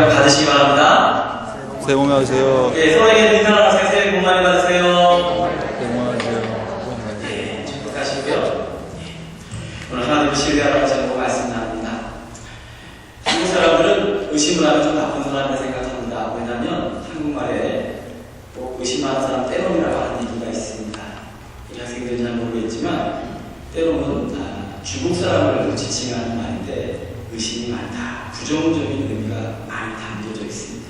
받으시기 바랍니다. 새해 복 많이 받으세요. 네, 서로에게 인사 나가세요. 새해 복 많이 받으세요. 새해 복 많이 받으세요. 네, 축복하시고요. 오늘 하나님을 신뢰하라고 제목 말씀 나눕니다. 한국 사람들은 의심을 하면 좀 나쁜 사람이라 생각합니다. 왜냐하면 한국말에 꼭 의심하는 사람 때론이라고 하는 얘기가 있습니다. 우리 학생들은 잘 모르겠지만 때론은 중국 사람을 지칭하는 말인데 의심이 많다, 부정적인 의미가 많이 담겨져 있습니다.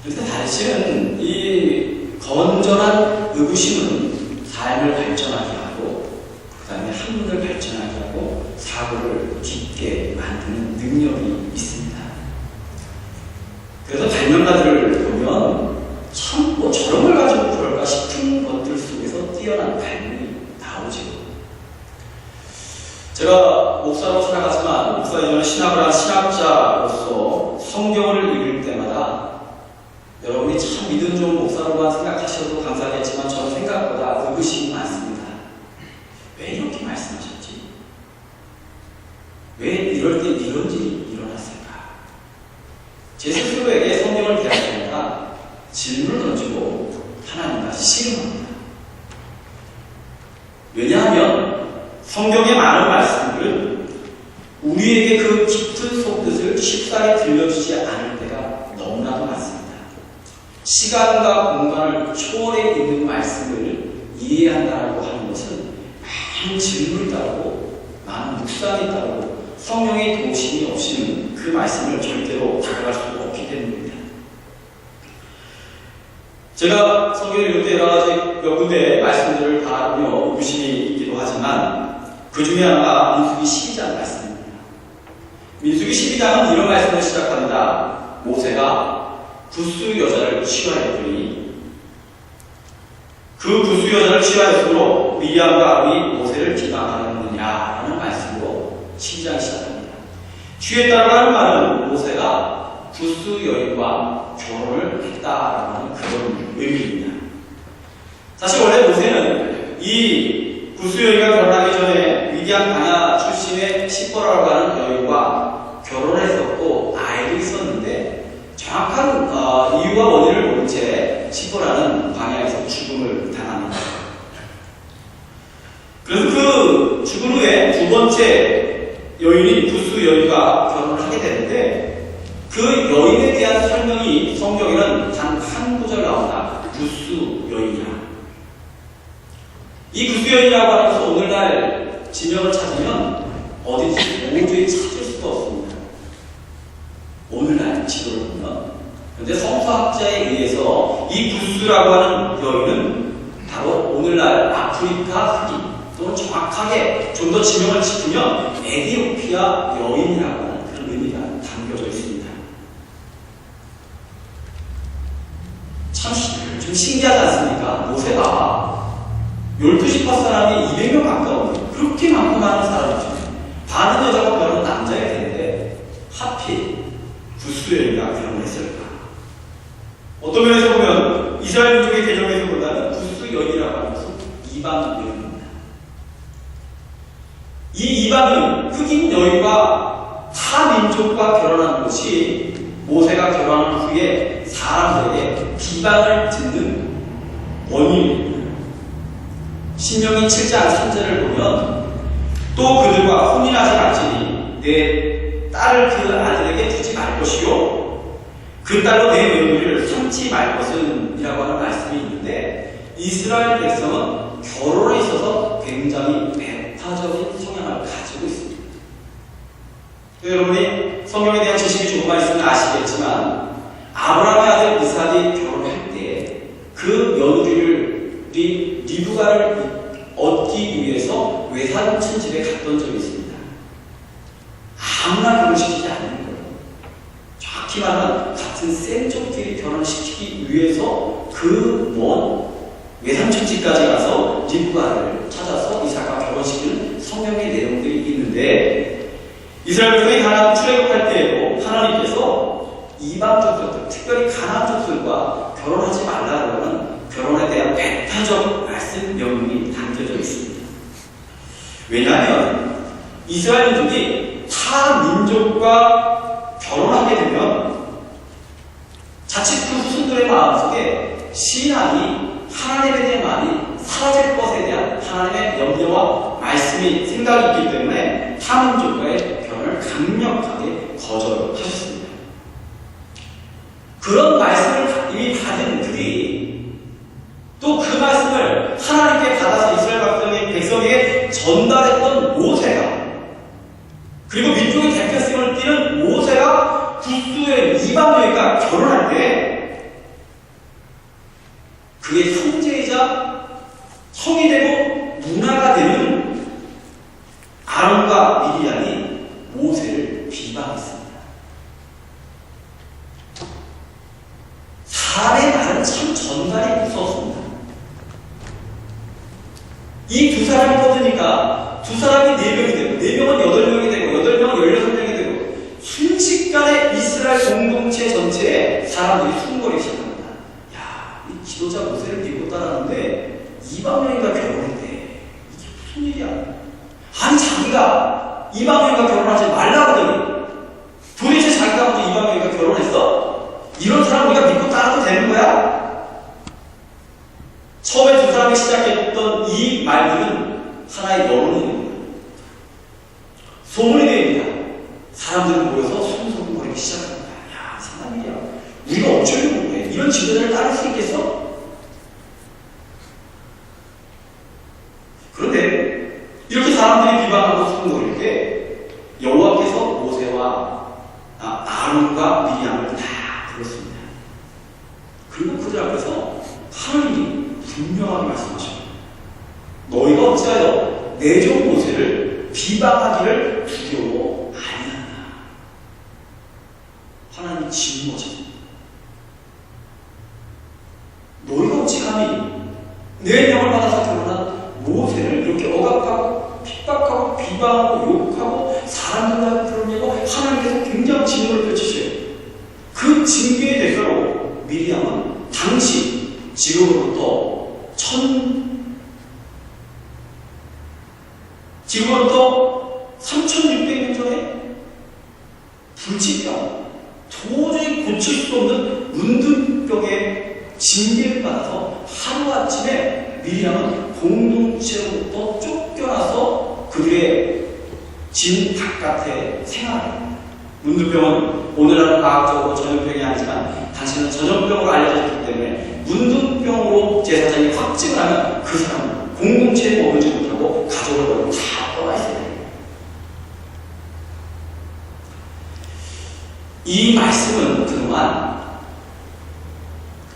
그런데 다시는 이 건전한 의구심은 삶을 발전하게 하고 그 다음에 학문을 발전하게 하고 사고를 깊게 만드는 능력이 있습니다. 그래서 발명가들을 보면 참 저런 걸 가지고 그럴까 싶은 것들 속에서 뛰어난 발명이 나오죠. 제가 목사로 살아가지만 목사 이전에 신학을 한 신학자로서 성경을 읽을 때마다 여러분이 참 믿음 좋은 목사로만 생각하셔도 감사하겠지만 저는 생각보다 의구심이 많습니다. 왜 이렇게 말씀하셨지? 왜 이럴 때 이런 일이 일어났을까? 제 스스로에게 성경을 대할 때마다 질문을 던지고 하나님과 씨름합니다. 왜냐하면 성경의 많은 말씀들은 우리에게 그 깊은 속뜻을 쉽사리 들려주지 않을 때가 너무나도 많습니다. 시간과 공간을 초월해 있는 말씀을 이해한다고 하는 것은 많은 질문을 따르고 많은 묵상이 따르고 성령의 도우심이 없이는 그 말씀을 절대로 다가갈 수 없기 때문입니다. 제가 성경을 읽을 때 여러 가지 몇 군데 말씀들을 바라보며 의구심이 있기도 하지만 그 중에 하나가 민수기 12장 말씀입니다. 민수기 12장은 이런 말씀을 시작합니다. 모세가 구스 여자를 취하였더니 그 구스 여자를 취하였으므로 미리암과 아론이 모세를 비방하였느냐라는 말씀으로 12장이 시작합니다. 취했다고 하는 말은 모세가 구스 여인과 결혼을 했다라는 그런 의미입니다. 사실 원래 모세는 이 구스 여인과 결혼하기 전에 미디안 광야 출신의 시퍼라고 하는 여인과 결혼을 했었고 아이도 있었는데 정확한 이유와 원인을 모른 채 시퍼라는 광야에서 죽음을 당합니다. 그래서 그 죽은 후에 두 번째 여인인 구스 여인과 결혼을 하게 되는데 그 여인에 대한 설명이 성경에는 단 한 구절 나온다. 구스 여인이라. 이 구스 여인이라고 하는 것은 오늘날 지명을 찾으면 어딘지 도저히 찾을 수가 없습니다. 오늘날 지도를 보면. 그런데 성서학자에 의해서 이 구스라고 하는 여인은 바로 오늘날 아프리카 흑인 또는 정확하게 좀 더 지명을 짚으면 에티오피아 여인이라고 하는 그런 의미가 담겨져 있습니다. 참 좀 신기하지 않습니까? 모세가 12지파 사람이 200명 가까운데 그렇게 많고 많은 사람이죠. 반은 여자고 반은 남자일 텐데 하필 구스 여인과 결혼을 했을까? 어떤 면에서 보면 이스라엘 민족의 개념에서 본다면 구스 여인이라고 하는 것은 이방 여인입니다. 이 이방인 흑인 여인과 타 민족과 결혼하는 것이 모세가 결혼한 후에 사람들에게 비방을 듣는 원인입니다. 신명기 7장 3절을 보면 또 그들과 혼인하지 말지니 내 딸을 그 아들에게 주지 말 것이요 그 딸로 내 며느리를 삼지 말 것은 이라고 하는 말씀이 있는데 이스라엘 백성은 결혼에 있어서 굉장히 배타적인 성향을 가지고 있습니다. 여러분이 성경에 대한 지식이 조금만 있으면 아시겠지만 아브라함의 아들 이삭이 결혼할 때 그 며느리를 리브가를 얻기 위해서 외삼촌 집에 갔던 적이 있습니다. 아무나 결혼시키지 않는 거예요. 정확히 말하면 같은 셈족끼리 결혼시키기 위해서 그 먼 외삼촌 집까지 가서 리브가를 찾아서 이삭과 결혼시키는 성경의 내용들이 있는데 이스라엘 백성이 가나안 출애굽할 때에도 하나님께서 이방 족속들, 특별히 가나안 족속들과 결혼하지 말라고 하는 결혼에 대한 배타적 말씀 명령이 담겨져 있습니다. 왜냐하면 이스라엘 민족이 타 민족과 결혼하게 되면 자칫 그 후손들의 마음속에 신앙이 하나님에 대한 마음이 사라질 것에 대한 하나님의 염려와 말씀이 생각이 있기 때문에 타민족과의 결혼을 강력하게 거절하셨습니다. 그런 말씀을 이미 받은 그들이 또 그 말씀을 하나님께 받아서 이스라엘 백성에게 전달했던 모세가, 그리고 민족의 대표성을 띠는 모세가 구스의 이방 여인과 결혼할 때 그의 형제이자 성이 되고 문화가 되는 아론과 미리암이 모세를 비방했습니다. 사람의 말은 참 전달이 무서웠습니다. 이 두 사람이 떠드니까 두 사람이 4명이 되고 4명은 8명이 되고 8명은 16명이 되고 순식간에 이스라엘 공동체 전체에 사람들이 숨거리기 시작합니다. 야, 이 지도자 모세를 믿고 따랐는데 이방 여인과 결혼했대. 이게 무슨 일이야? 아니, 자기가 이방 여인과 결혼하지 말라거든요. 도대체 자기가 먼저 이방 여인과 결혼했어? 이런 사람 우리가 믿고 따라도 되는 거야? 처음에 두 사람이 시작했던 이 말들은 하나의 여론이 됩니다. 소문이 됩니다. 사람들은 모여서 소문거리기 시작합니다. 야, 이상한 일이야. 우리가 어쩌려고 해? 이런 지도자를 따를 수 있겠어? 그런데 이렇게 사람들이 비방하고 소문거릴 때 여호와께서 모세와 아론과 미리암을 다 불렀습니다. 그리고 그들 앞에서 하나님이 분명하게 말씀하십니다. 너희가 어찌하여 내 종 모세를 비방하기를 두려워 아니하냐. 하나님이 진노하십니다. 너희가 어찌 감히 내 명을 받아서 결혼한 모세를 이렇게 억압하고 핍박하고 비방하고 욕하고 사람들한테 드러내고 하나님께서 굉장히 진노를 펼치셔요. 그 징계의 대가로 미리암은 당시 지금으로부터 3600년 전에 불치병, 도저히 고칠 수 없는 문둥병의 징계를 받아서 하루아침에 미리암은 공동체로부터 쫓겨나서 그들의 진 바깥에 생활합니다. 문둥병은 오늘날은 과학적으로 전염병이 아니지만 당시는 전염병으로 알려졌기 때문에 문둥병으로 제사장이 확증을 하면 그 사람은 공동체에 머물지 못하고 가족을 버리고 다 떠나 있어야 됩니다. 이 말씀은 그동안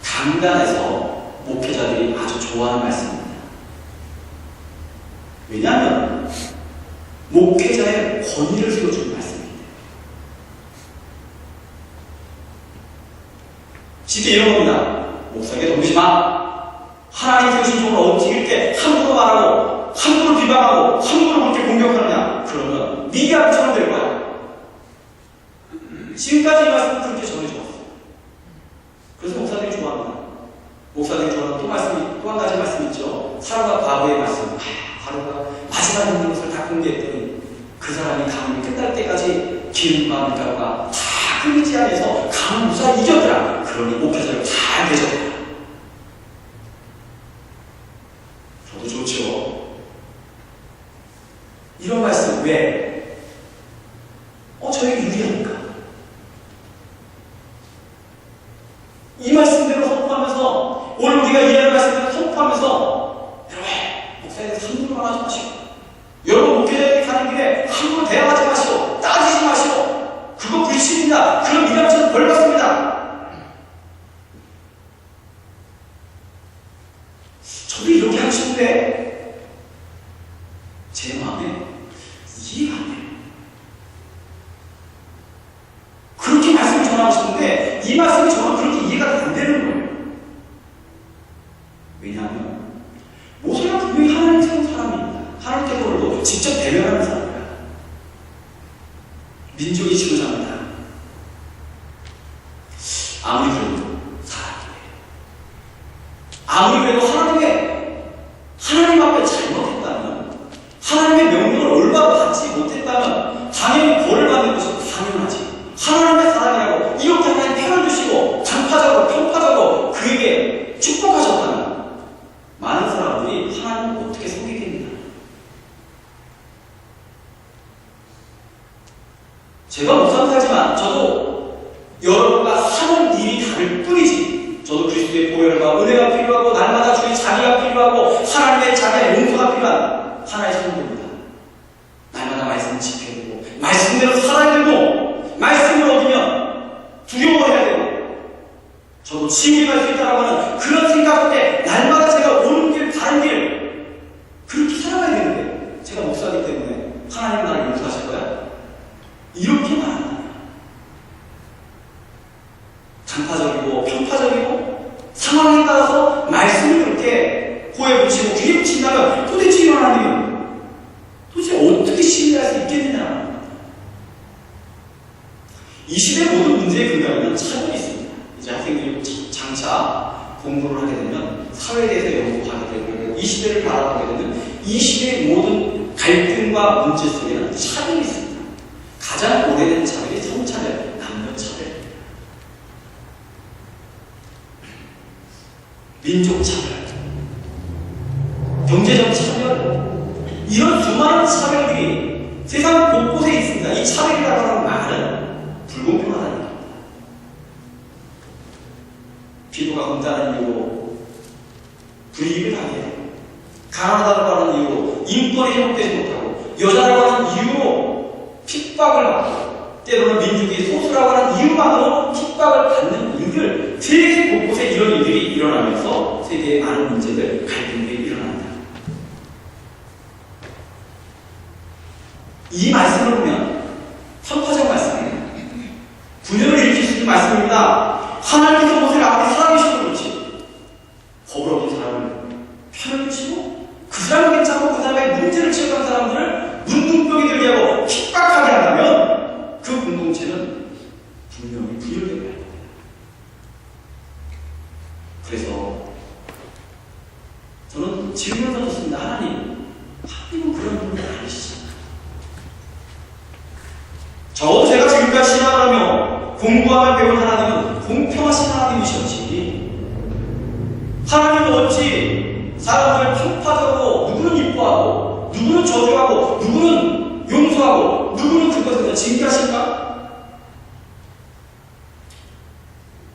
강단에서 목회자들이 아주 좋아하는 말씀입니다. 왜냐하면 목회자의 권위를 세워주는 말씀입니다. 쉽게 이런 겁니다. 목사에게 덤비지 마. 하나님 세우신 종을 어찌길 때 함부로 말하고 함부로 비방하고 함부로 그렇게 공격하느냐. 그러면 미디어처럼 될 거야. 지금까지 이 말씀은 그렇게 전해주었어요. 그래서 목사들이 좋아합니다. 목사들이 좋아하는 또 한 가지 말씀이 있죠. 사람과 바보의 말씀. 바로가 마지막 있는 것을 다 공개했더니 그 사람이 가문이 끝날 때까지 기름과 밀가루가 다 끊이지 않아서 가문 무사 이겼더라. 그러니 목회자를 잘 되셨다. 저도 좋죠. 이런 말씀 왜? 저에게 유리하니까. 이 말씀대로 선포하면서 오늘 우리가 이해하는 말씀대로 선포하면서 여러분 목사에 대해서 함부로 말하지 마시고 여러분 목회자에게 가는 길에 함부로 대화하지 마시고 따지지 마시고 그거 불신입니다. 그런 미담처럼 벌받습니다. 저도 이렇게 하고 싶은데 제 마음에 이해가 안 돼요. 그렇게 말씀을 전하고 싶은데 이 말씀이 저는 그렇게 이해가 안 되는 거예요. 왜냐하면 모세가 분명히 하나님 세운 사람입니다. 하나님 태도를 직접 대면하는 사람입니다. 민족의 지도자입니다. 아무리 그래도 사람이에요. 아무리 그래도 하나님 앞에 잘못했다면 하나님의 명령을 올바로 받지 못했다면 당연히 벌을 받는 것이 당연하지. 하나님의 사람이라고 이렇게 하나님 편을 주시고 간파적으로 여러분과 하는 일이 다를 뿐이지. 저도 그리스도의 보혈과 은혜가 필요하고 날마다 주의 자비가 필요하고 하나님의 자비의 용서가 필요한 하나의 성도입니다. 날마다 말씀을 지켜야 되고 말씀대로 살아야 되고 말씀을 얻으면 두려워해야 되고 저도 지옥에 갈 수 있다라고 하는 그런 생각 속에 날마다 제가 오는 길 다른 길 그렇게 살아가야 되는데 제가 목사이기 때문에 하나님 나를 용서하실 거야? 이렇게 말한다. 간파적이고 편파적이고 상황에 따라서 말씀을 그렇게 코에 붙이고 귀에 붙인다면 도대체 이런 하나님은 도대체 어떻게 신뢰할 수 있겠느냐. 이 시대의 모든 문제의 근간에는 차별이 있습니다. 이제 학생들이 장차 공부를 하게 되면 사회에 대해서 연구하게 되고 이 시대를 바라보게 되면 이 시대의 모든 갈등과 문제 속에는 차별이 있습니다. 가장 오래된 차별이 성차별, 남녀차별, 민족차별, 경제적 차별, 이런 수많은 차별들이 세상 곳곳에 있습니다. 이 차별이라고 하는 말은 불공평하다는 겁니다. 피부가 검다는 이유로 불이익을 하게 되고 가난하다고 하는 이유로 인권이 회복되지 못하고 여자라고 하는 이유로 핍박을 받고 때로는 민족의 소수라고 하는 이유만으로 핍박을 받는 일들 세계 곳곳에 이런 일들이 일어나면서 세계의 많은 문제들, 갈등들이 일어납니다. 이 말씀을 보면 편파적 말씀이에요. 분열을 일으킬 수 있는 말씀입니다. 하나님께서 모세를 아무리 사랑이셔도 그렇지 겁을 얻은 사람을 편을 주시고 그 사람을 괜찮고 그 사람의 문제를 지적한 사람들을 문둥병이 들게 하고 핍박하게 한다면 그 공동체는 분명히 분열되게 할 겁니다. 그래서 저는 질문을 던졌습니다. 하나님은 그런 분이 아니시잖아요. 적어도 제가 지금까지 신앙을 하며 공부하며 배운 하나님은 공평하신 하나님이셨지 하나님은 어찌 사람들을 편파적으로 누구는 이뻐하고 누구는 저주하고 누구는 용서하고 누구는 그것에서 징계하실까?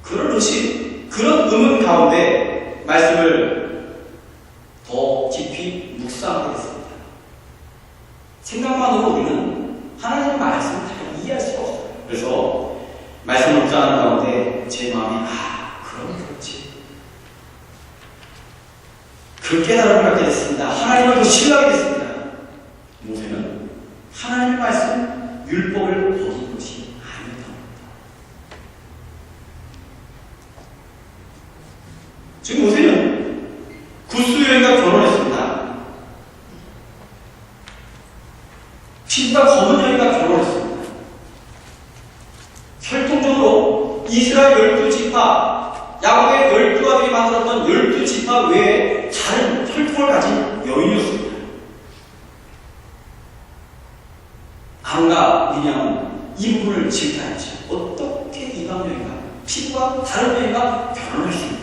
그런 의식, 그런 의문 가운데 말씀을 더 깊이 묵상하게 됐습니다. 생각만으로 우리는 하나님의 말씀을 다 이해할 수가 없어요. 그래서 말씀을 묵상하는 가운데 제 마음이 그럼 그렇지. 그 깨달음을 갖게 됐습니다. 하나님을 더 신뢰하게 됐습니다. 모세는 하나님의 말씀, 율법을 어긴 것이 아니었다. 지금 모세는 구스 여인과 결혼했습니다. 피부가 검은 여인과 결혼했습니다. 혈통적으로 이스라엘 12지파, 야곱의 12아들이 만들었던 12지파 외에 다른 혈통을 가진 여인이었습니다. 아론과 미리암은 이 부분을 질타했죠. 어떻게 이방 여인과 피부가 다른 여인과 결혼할 수 있냐.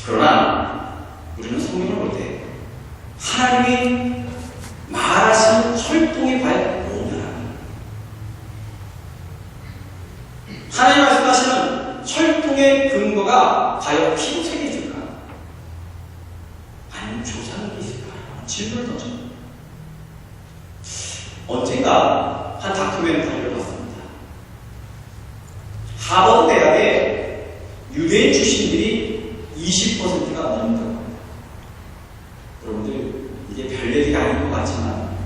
그러나 우리는 성경을 볼 때 하나님이 말하신 혈통이 과연 뭐냐? 하나님 말씀하시는 혈통의 근거가 과연 피부색이 있을까? 아니면 조상이 있을까? 질문을 던져요. 언젠가 한 다큐멘터리를 봤습니다. 하버드 대학에 유대인 출신들이 20%가 넘는다고 합니다. 여러분들 이게 별얘기가 아닌 것 같지만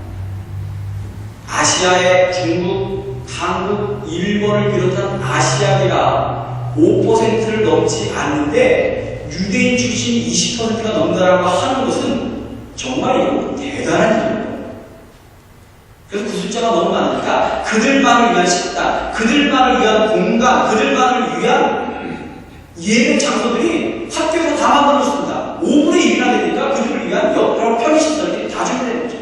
아시아의 중국, 한국, 일본을 비롯한 아시아계가 5%를 넘지 않는데 유대인 출신 20%가 넘는다고 하는 것은 정말 이거 대단한 일입니다. 그래서 그 숫자가 너무 많으니까 그들만을 위한 식당, 그들만을 위한 공간, 그들만을 위한 예배 장소들이 학교에서 다 만들어졌습니다. 5분의 1이나 되니까 그들을 위한 여러 편의시설들이 다 준비된 거죠.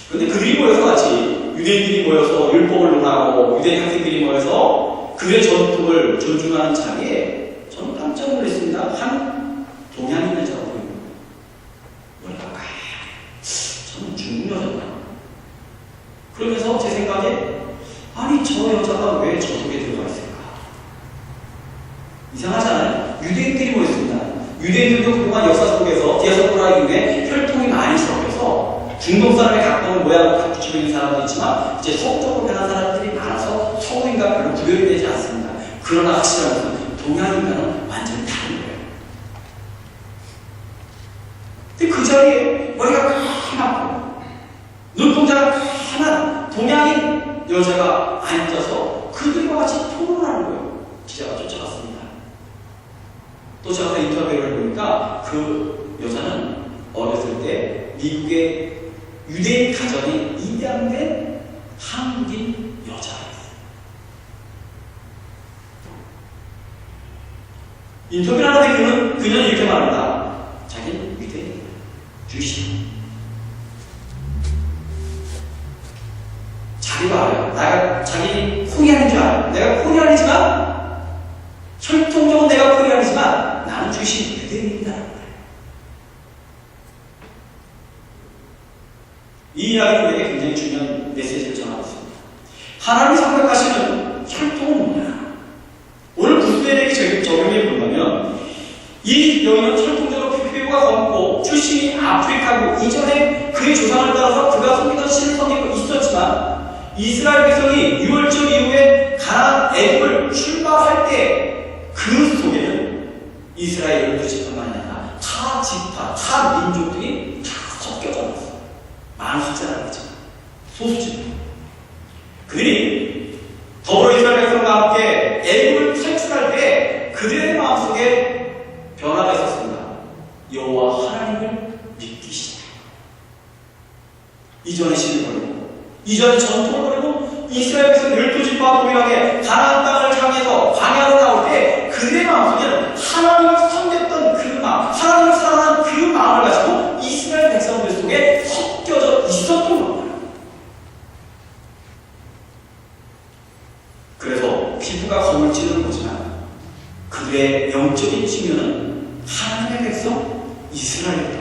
그런데 그들이 모여서 같이 유대인들이 모여서 율법을 논하고 유대인 학생들이 모여서 그들의 전통을 존중하는 자리에 저는 깜짝 놀랐습니다. 한 동양인 여자가 보입니다. 뭐랄까, 저는 중국 여자구나. 그러면서 제 생각에 아니 저 여자가 왜 저 속에 들어가 있을까? 이상하잖아요. 유대인들이 모였습니다. 유대인들도 그동안 역사 속에서 디아스포라 이후에 혈통이 많이 섞여서 중동 사람에 가까운 모양을 갖추고 있는 사람도 있지만 이제 서쪽으로 가는 사람들이 많아서 서구인과 별로 구별이 되지 않습니다. 그러나 확실한 것은 동양인과는 완전히 다른 거예요. 근데 그 자리에 머리가 까맣고 눈동자가 환한 동양인 여자가 앉아서 그들과 같이 토론하는 거예요. 기자가 쫓아갔습니다. 쫓아가서 인터뷰를 해보니까 그 여자는 어렸을 때 미국의 유대인 가정이 입양된 한국인 여자였어요. 인터뷰를 하는데 그녀는 이렇게 말합니다. 자기는 유대인이다. 주시다. 자기가 알아요. 내가 자기 코리안인 줄 알아요. 내가 코리안이지만 혈통적으로 내가 코리안이지만 나는 주신 유대인이다. 이 이야기는 우리에게 굉장히 중요한 메시지를 전하고 있습니다. 하나님이 생각하시는 혈통은 뭐냐? 오늘 구스대에게 적용해 본다면 이 여인은 혈통적으로 피부가 검고 출신이 아프리카고 이전에 그의 조상을 따라서 그가 섬기던 신을 섬기고 있었지만 이스라엘 백성이 6월절 이후에 가나안 애굽을 출발할 때 그 속에는 이스라엘 12지파만 아니라 타 지파, 타 민족들이 다 섞여져 있어요. 많은 숫자라는 거죠. 소수지파. 그들이 더불어 이스라엘 백성과 함께 애굽을 탈출할 때 그들의 마음속에 변화가 있었습니다. 여호와 하나님을 믿기 시작. 이전의 신을 버리고 이전의 전통을 버리고 이스라엘 백성 12지파와 동일하게 가나안 땅을 향해서 광야로 나올 때 그들의 마음속에는 하나님을 섬겼던 그 마음, 하나님을 사랑하는 그 마음을 가지고 이스라엘 백성들 속에 섞여져 있었던 겁니다. 그래서 피부가 거울지는 보지만 그들의 영적인 측면은 하나님의 백성 이스라엘입니다.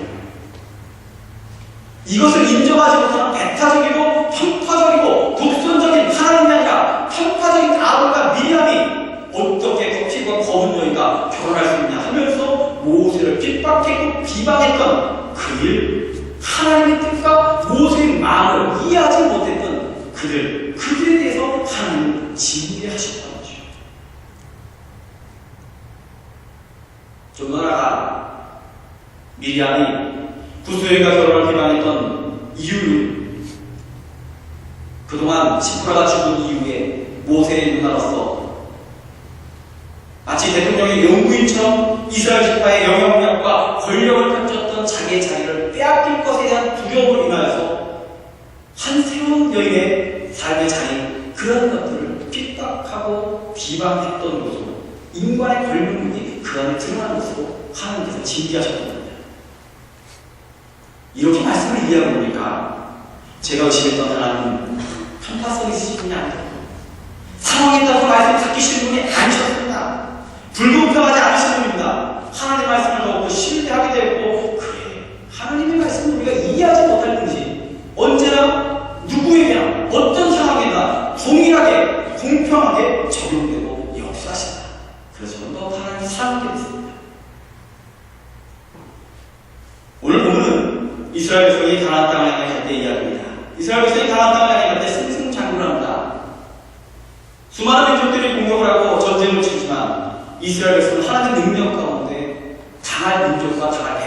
이것을 인정하지 못하는 배타적이고 편파적이고 독선적인 하나님이 아니라 편파적인 아론과 미리암이 어떻게 그 피부가 검은 여인과 결혼할 수 있냐 하면서 모세를 핍박했고 비방했던 그 일, 하나님의 뜻과 모세의 마음을 이해하지 못했던 그들에 대해서 하나님은 징계하셨다는 거죠. 좀 더 나아가 미리암이 구스여인과 결혼을 비방했던 이유는 그동안 시프라가 죽은 이후에 모세의 누나로서 마치 대통령의 영구인처럼 이스라엘 지파의 영향력과 권력을 펼쳤던 자기의 자리를 빼앗길 것에 대한 두려움을 인하여서 한 새로운 여인의 삶의 자리, 그런 것들을 핍박하고 비방했던 것으로 인간의 권력력이 그 안에 드러난 것으로 하나님께서 징계하셨던 겁니다. 이렇게 말씀을 이해하고 보니까 제가 의심했던 하나님은 편파성이 있으신 분이 아니고 상황에 따라서 말씀을 바뀌시는 분이 아니셨습니다. 불공평하지 않으신 분입니다. 하나님의 말씀을 더욱 신뢰하게 되었고 그래 하나님의 말씀을 우리가 이해하지 못할 뿐이지 언제나 누구에게나 어떤 상황에나 동일하게 공평하게 적용되고 역사하신다. 그래서 좀 더 하나님을 사랑하게 됐습니다. 오늘 보면은 이스라엘 백성이 가나안 땅을 향해 갈 때 이야기입니다. 이스라엘 백성이 가나안 땅을 향해 갈 때 승승장구를 합니다. 수많은 민족들이 공격을 하고 전쟁을 치지만 이스라엘 백성은 하나님의 능력 가운데 강할 민족과 강할